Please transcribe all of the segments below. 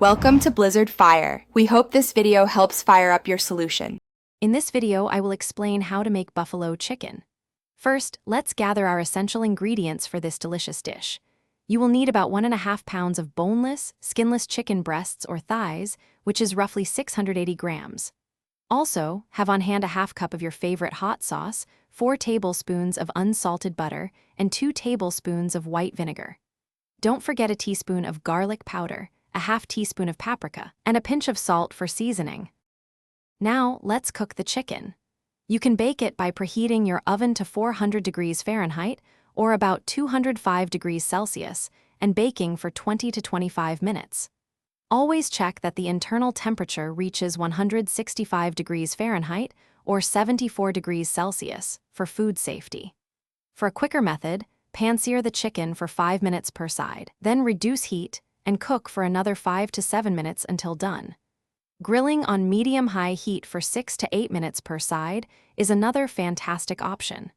Welcome to Blizzard Fire. We hope this video helps fire up your solution. In this video, I will explain how to make buffalo chicken. First, let's gather our essential ingredients for this delicious dish. You will need about 1.5 pounds of boneless, skinless chicken breasts or thighs, which is roughly 680 grams. Also, have on hand a half cup of your favorite hot sauce, 4 tablespoons of unsalted butter, and 2 tablespoons of white vinegar. Don't forget a teaspoon of garlic powder, a half teaspoon of paprika, and a pinch of salt for seasoning. Now, let's cook the chicken. You can bake it by preheating your oven to 400 degrees Fahrenheit or about 205 degrees Celsius and baking for 20 to 25 minutes. Always check that the internal temperature reaches 165 degrees Fahrenheit or 74 degrees Celsius for food safety. For a quicker method, pan-sear the chicken for 5 minutes per side, then reduce heat and cook for another 5 to 7 minutes until done. Grilling on medium-high heat for 6 to 8 minutes per side is another fantastic option.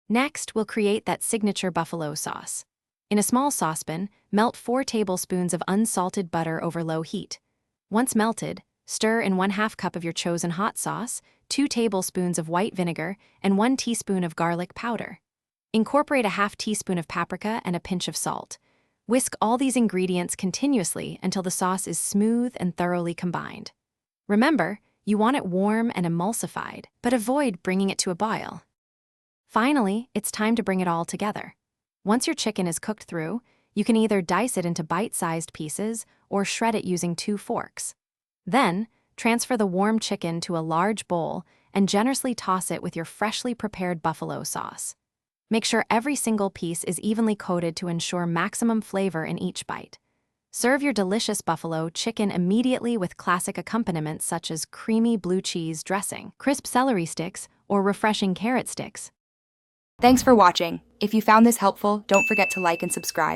Next, we'll create that signature buffalo sauce. In a small saucepan, melt 4 tablespoons of unsalted butter over low heat. Once melted, stir in 1/2 cup of your chosen hot sauce, 2 tablespoons of white vinegar, and 1 teaspoon of garlic powder. Incorporate a half teaspoon of paprika and a pinch of salt. Whisk all these ingredients continuously until the sauce is smooth and thoroughly combined. Remember, you want it warm and emulsified, but avoid bringing it to a boil. Finally, it's time to bring it all together. Once your chicken is cooked through, you can either dice it into bite-sized pieces or shred it using 2 forks. Then, transfer the warm chicken to a large bowl and generously toss it with your freshly prepared buffalo sauce. Make sure every single piece is evenly coated to ensure maximum flavor in each bite. Serve your delicious buffalo chicken immediately with classic accompaniments such as creamy blue cheese dressing, crisp celery sticks, or refreshing carrot sticks. Thanks for watching. If you found this helpful, don't forget to like and subscribe.